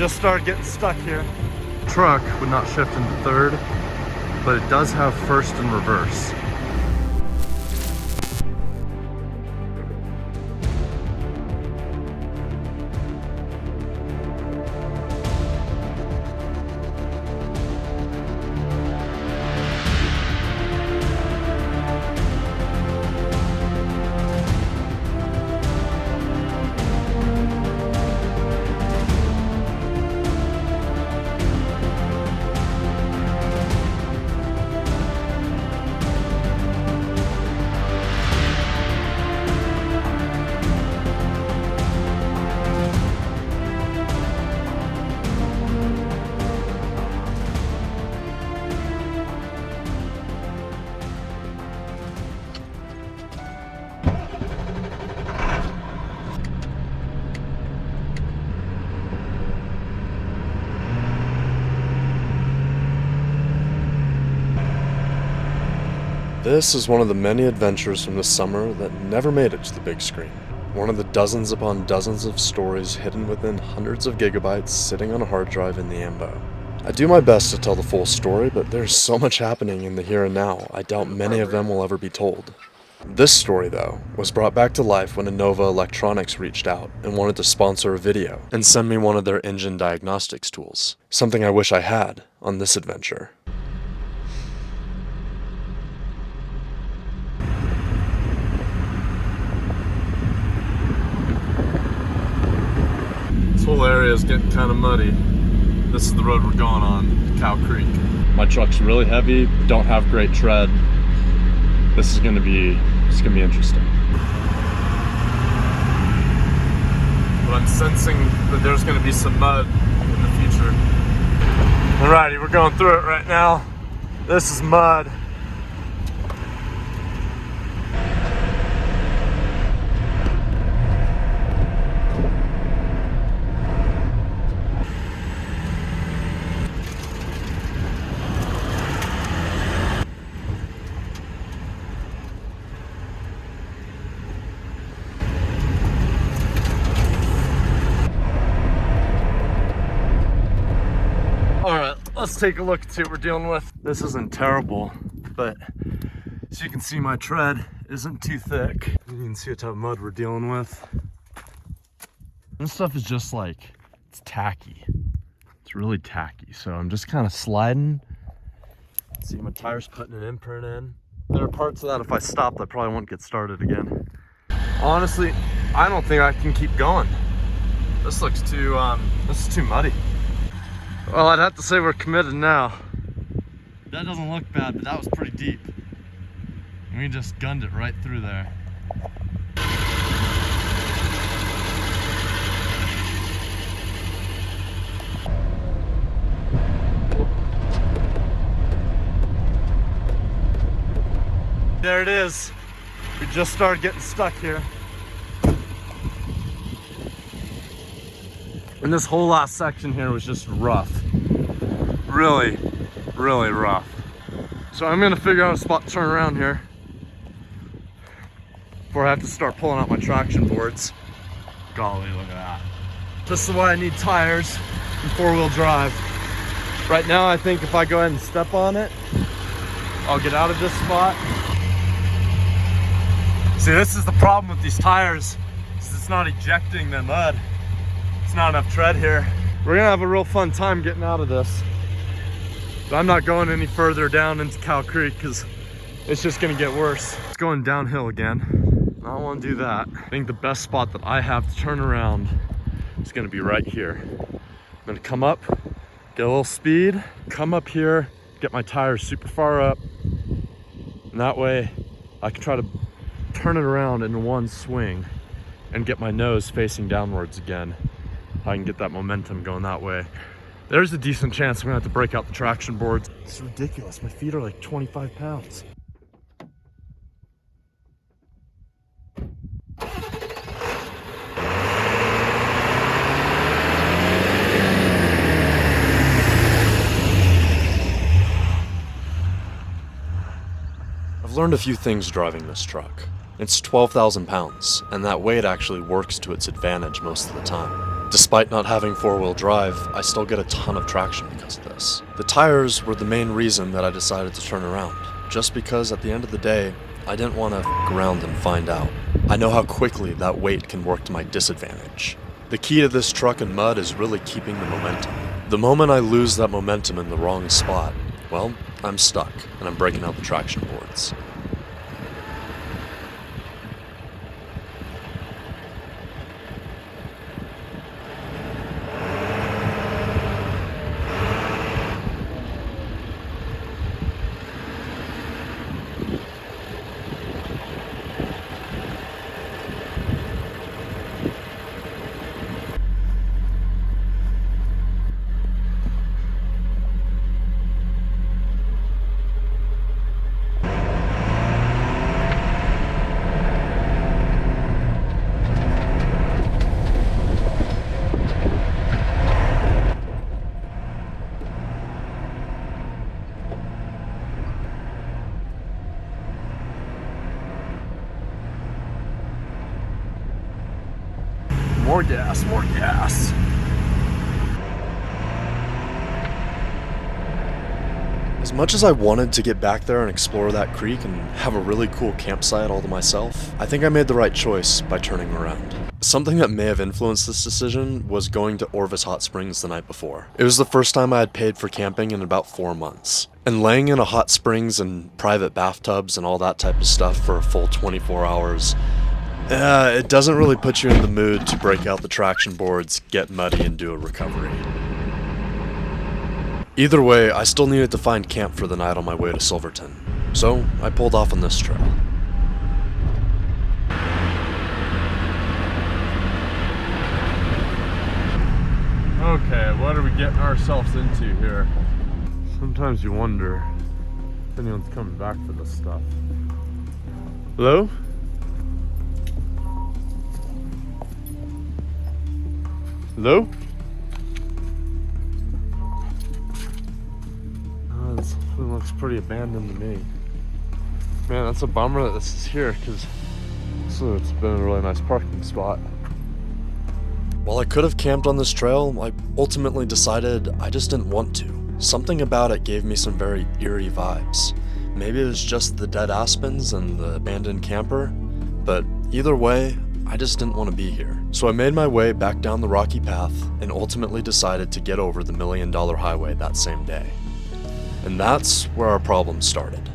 just started getting stuck here. Truck would not shift into third, but it does have first and reverse. This is one of the many adventures from the summer that never made it to the big screen. One of the dozens upon dozens of stories hidden within hundreds of gigabytes sitting on a hard drive in the AMBO. I do my best to tell the full story, but there's so much happening in the here and now, I doubt many of them will ever be told. This story, though, was brought back to life when INNOVA Electronics reached out and wanted to sponsor a video and send me one of their engine diagnostics tools. Something I wish I had on this adventure. This whole area is getting kind of muddy. This is the road we're going on, Cow Creek. My truck's really heavy, don't have great tread. This is gonna be interesting. But I'm sensing that there's gonna be some mud in the future. Alrighty, we're going through it right now. This is mud. Alright, let's take a look and see what we're dealing with. This isn't terrible, but as you can see, my tread isn't too thick. You can see what type of mud we're dealing with. This stuff is just like, it's tacky. It's really tacky, so I'm just kind of sliding. See, my tire's putting an imprint in. There are parts of that if I stopped, I probably won't get started again. Honestly, I don't think I can keep going. This looks too, this is too muddy. Well, I'd have to say we're committed now. That doesn't look bad, but that was pretty deep. We just gunned it right through there. There it is. We just started getting stuck here. And this whole last section here was just rough. Really, really rough. So I'm gonna figure out a spot to turn around here before I have to start pulling out my traction boards. Golly, look at that. This is why I need tires and four-wheel drive. Right now, I think if I go ahead and step on it, I'll get out of this spot. See, this is the problem with these tires, is it's not ejecting the mud. It's not enough tread here. We're gonna have a real fun time getting out of this. But I'm not going any further down into Cow Creek because it's just gonna get worse. It's going downhill again. I don't wanna do that. I think the best spot that I have to turn around is gonna be right here. I'm gonna come up, get a little speed, come up here, get my tires super far up, and that way I can try to turn it around in one swing and get my nose facing downwards again. I can get that momentum going that way. There's a decent chance I'm gonna have to break out the traction boards. It's ridiculous, my feet are like 25 pounds. I've learned a few things driving this truck. It's 12,000 pounds, and that weight actually works to its advantage most of the time. Despite not having four-wheel drive, I still get a ton of traction because of this. The tires were the main reason that I decided to turn around, just because at the end of the day, I didn't want to f*** around and find out. I know how quickly that weight can work to my disadvantage. The key to this truck in mud is really keeping the momentum. The moment I lose that momentum in the wrong spot, well, I'm stuck, and I'm breaking out the traction boards. More gas, more gas. As much as I wanted to get back there and explore that creek and have a really cool campsite all to myself, I think I made the right choice by turning around. Something that may have influenced this decision was going to Orvis Hot Springs the night before. It was the first time I had paid for camping in about 4 months. And laying in a hot springs and private bathtubs and all that type of stuff for a full 24 hours, it doesn't really put you in the mood to break out the traction boards, get muddy, and do a recovery. Either way, I still needed to find camp for the night on my way to Silverton, so I pulled off on this trail. Okay, what are we getting ourselves into here? Sometimes you wonder if anyone's coming back for this stuff. Hello? Hello? Oh, this looks pretty abandoned to me. Man, that's a bummer that this is here, because it's been a really nice parking spot. While I could have camped on this trail, I ultimately decided I just didn't want to. Something about it gave me some very eerie vibes. Maybe it was just the dead aspens and the abandoned camper, but either way, I just didn't want to be here. So I made my way back down the rocky path and ultimately decided to get over the $1 Million Highway that same day. And that's where our problem started.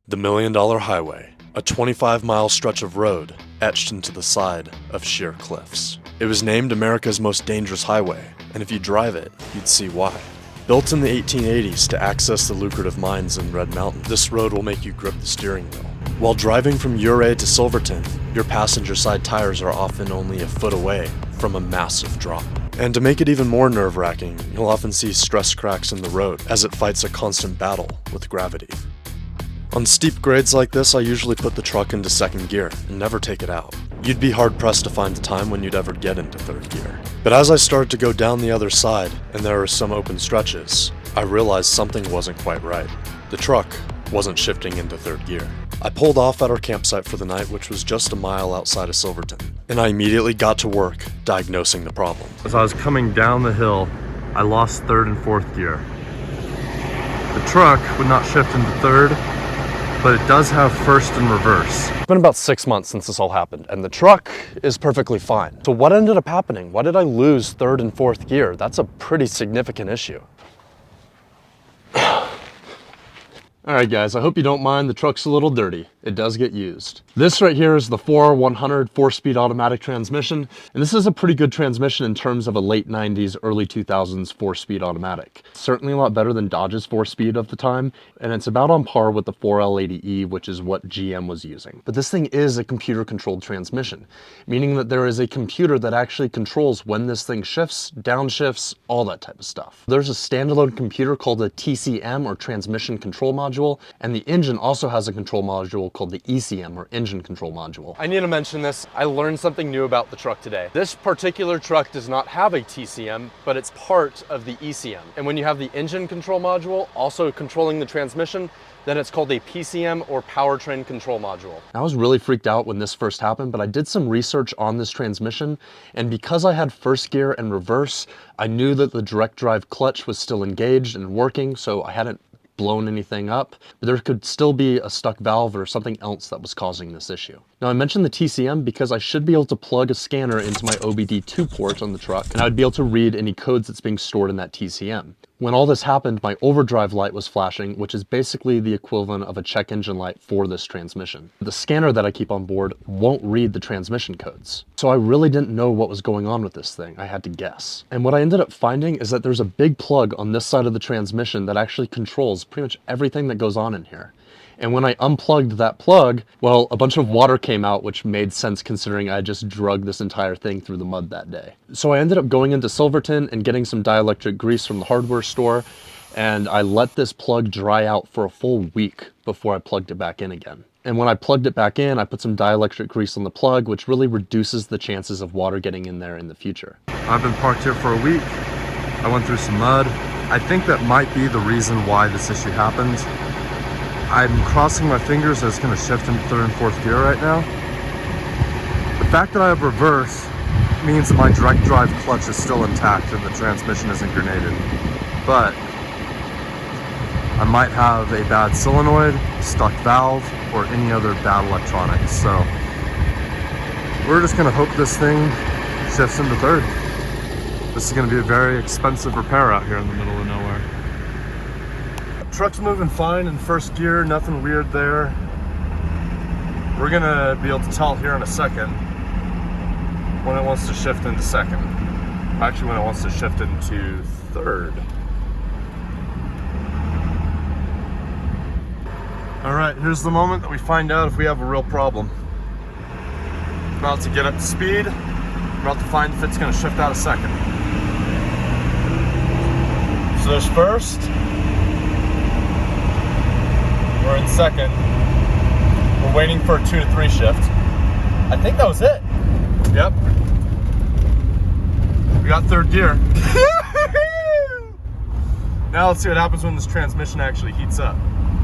The $1 Million Highway, a 25-mile stretch of road etched into the side of sheer cliffs. It was named America's most dangerous highway, and if you drive it, you'd see why. Built in the 1880s to access the lucrative mines in Red Mountain, this road will make you grip the steering wheel. While driving from Ouray to Silverton, your passenger side tires are often only a foot away from a massive drop. And to make it even more nerve-wracking, you'll often see stress cracks in the road as it fights a constant battle with gravity. On steep grades like this, I usually put the truck into second gear and never take it out. You'd be hard-pressed to find a time when you'd ever get into third gear. But as I started to go down the other side, and there were some open stretches, I realized something wasn't quite right. The truck wasn't shifting into third gear. I pulled off at our campsite for the night, which was just a mile outside of Silverton, and I immediately got to work diagnosing the problem. As I was coming down the hill, I lost third and fourth gear. The truck would not shift into third, but it does have first and reverse. It's been about 6 months since this all happened, and the truck is perfectly fine. So what ended up happening? Why did I lose third and fourth gear? That's a pretty significant issue. All right, guys, I hope you don't mind. The truck's a little dirty. It does get used. This right here is the 4R100 4-speed automatic transmission, and this is a pretty good transmission in terms of a late 90s, early 2000s 4-speed automatic. Certainly a lot better than Dodge's 4-speed of the time, and it's about on par with the 4L80E, which is what GM was using. But this thing is a computer-controlled transmission, meaning that there is a computer that actually controls when this thing shifts, downshifts, all that type of stuff. There's a standalone computer called a TCM, or Transmission Control Module, and the engine also has a control module module called the ECM, or engine control module. I need to mention this. I learned something new about the truck today. This particular truck does not have a TCM, but it's part of the ECM. And when you have the engine control module also controlling the transmission, then it's called a PCM, or powertrain control module. I was really freaked out when this first happened, but I did some research on this transmission, and because I had first gear and reverse, I knew that the direct drive clutch was still engaged and working, so I hadn't blown anything up, but there could still be a stuck valve or something else that was causing this issue. Now, I mentioned the TCM because I should be able to plug a scanner into my OBD2 port on the truck, and I would be able to read any codes that's being stored in that TCM. When all this happened, my overdrive light was flashing, which is basically the equivalent of a check engine light for this transmission. The scanner that I keep on board won't read the transmission codes. So I really didn't know what was going on with this thing. I had to guess. And what I ended up finding is that there's a big plug on this side of the transmission that actually controls pretty much everything that goes on in here. And when I unplugged that plug, well, a bunch of water came out, which made sense considering I just drugged this entire thing through the mud that day. So I ended up going into Silverton and getting some dielectric grease from the hardware store, and I let this plug dry out for a full week before I plugged it back in again. And when I plugged it back in, I put some dielectric grease on the plug, which really reduces the chances of water getting in there in the future. I've been parked here for a week. I went through some mud. I think that might be the reason why this issue happened. I'm crossing my fingers that it's going to shift into third and fourth gear right now. The fact that I have reverse means that my direct drive clutch is still intact and the transmission isn't grenaded. But I might have a bad solenoid, stuck valve, or any other bad electronics. So we're just going to hope this thing shifts into third. This is going to be a very expensive repair out here in the middle of nowhere. Truck's moving fine in first gear, nothing weird there. We're gonna be able to tell here in a second when it wants to shift into second. Actually, when it wants to shift into third. All right, here's the moment that we find out if we have a real problem. About to get up to speed. About to find if it's gonna shift out of second. So there's first. We're in second. We're waiting for a 2 to 3 shift. I think that was it. Yep. We got third gear. Now let's see what happens when this transmission actually heats up.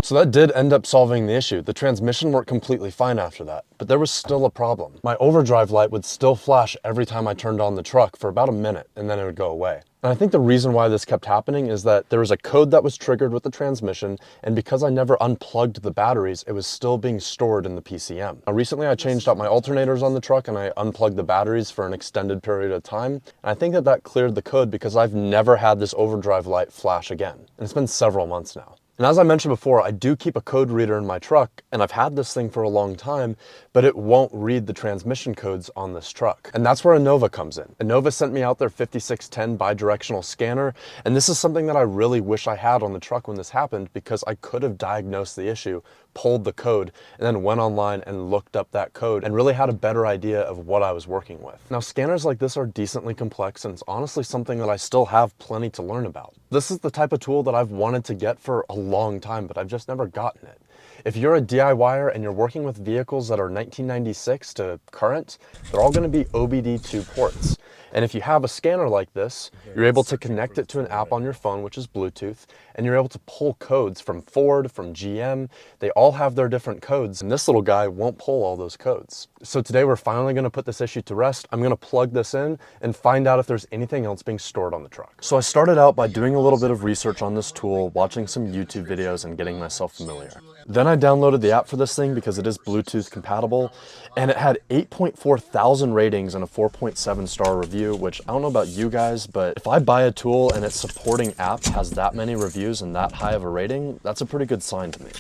So that did end up solving the issue. The transmission worked completely fine after that, but there was still a problem. My overdrive light would still flash every time I turned on the truck for about a minute, and then it would go away. And I think the reason why this kept happening is that there was a code that was triggered with the transmission, and because I never unplugged the batteries, it was still being stored in the PCM. Now, recently I changed out my alternators on the truck and I unplugged the batteries for an extended period of time, and I think that cleared the code because I've never had this overdrive light flash again. And it's been several months now. And as I mentioned before, I do keep a code reader in my truck, and I've had this thing for a long time, but it won't read the transmission codes on this truck. And that's where INNOVA comes in. INNOVA sent me out their 5610 Bi-Directional Scanner, and this is something that I really wish I had on the truck when this happened, because I could have diagnosed the issue, pulled the code, and then went online and looked up that code and really had a better idea of what I was working with. Now, scanners like this are decently complex, and it's honestly something that I still have plenty to learn about. This is the type of tool that I've wanted to get for a long time, but I've just never gotten it. If you're a DIYer and you're working with vehicles that are 1996 to current, they're all going to be OBD2 ports. And if you have a scanner like this, you're able to connect it to an app on your phone, which is Bluetooth, and you're able to pull codes from Ford, from GM. They all have their different codes, and this little guy won't pull all those codes. So today we're finally going to put this issue to rest. I'm going to plug this in and find out if there's anything else being stored on the truck. So I started out by doing a little bit of research on this tool, watching some YouTube videos and getting myself familiar. Then I downloaded the app for this thing because it is Bluetooth compatible, and it had 8.4 thousand ratings and a 4.7 star review, which I don't know about you guys, but if I buy a tool and its supporting app has that many reviews and that high of a rating, that's a pretty good sign to me.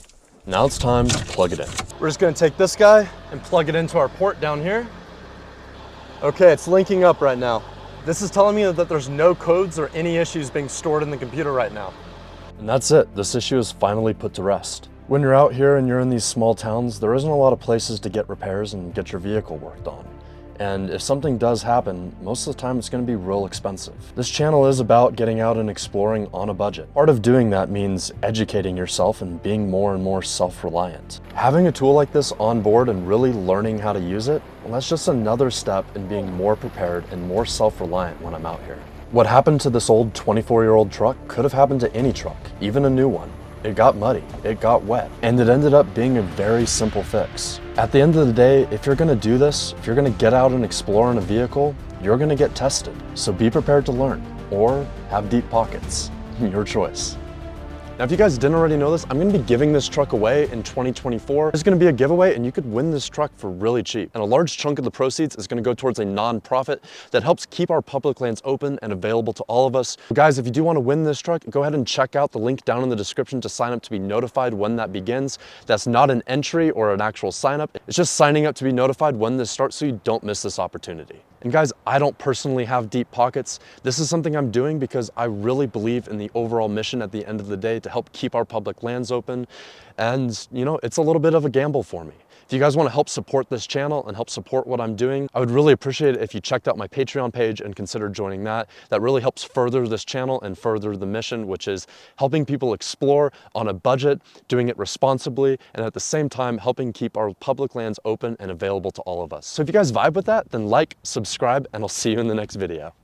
Now it's time to plug it in. We're just gonna take this guy and plug it into our port down here. Okay, it's linking up right now. This is telling me that there's no codes or any issues being stored in the computer right now. And that's it. This issue is finally put to rest. When you're out here and you're in these small towns, there isn't a lot of places to get repairs and get your vehicle worked on. And if something does happen, most of the time it's going to be real expensive. This channel is about getting out and exploring on a budget. Part of doing that means educating yourself and being more and more self-reliant. Having a tool like this on board and really learning how to use it, well, that's just another step in being more prepared and more self-reliant when I'm out here. What happened to this old 24-year-old truck could have happened to any truck, even a new one. It got muddy, it got wet, and it ended up being a very simple fix. At the end of the day, if you're gonna do this, if you're gonna get out and explore in a vehicle, you're gonna get tested. So be prepared to learn, or have deep pockets. Your choice. Now, if you guys didn't already know this, I'm gonna be giving this truck away in 2024. There's gonna be a giveaway and you could win this truck for really cheap. And a large chunk of the proceeds is gonna go towards a nonprofit that helps keep our public lands open and available to all of us. Guys, if you do wanna win this truck, go ahead and check out the link down in the description to sign up to be notified when that begins. That's not an entry or an actual sign up. It's just signing up to be notified when this starts so you don't miss this opportunity. And guys, I don't personally have deep pockets. This is something I'm doing because I really believe in the overall mission at the end of the day to help keep our public lands open. And you know, it's a little bit of a gamble for me. If you guys want to help support this channel and help support what I'm doing, I would really appreciate it if you checked out my Patreon page and considered joining that. That really helps further this channel and further the mission, which is helping people explore on a budget, doing it responsibly, and at the same time, helping keep our public lands open and available to all of us. So if you guys vibe with that, then like, subscribe, and I'll see you in the next video.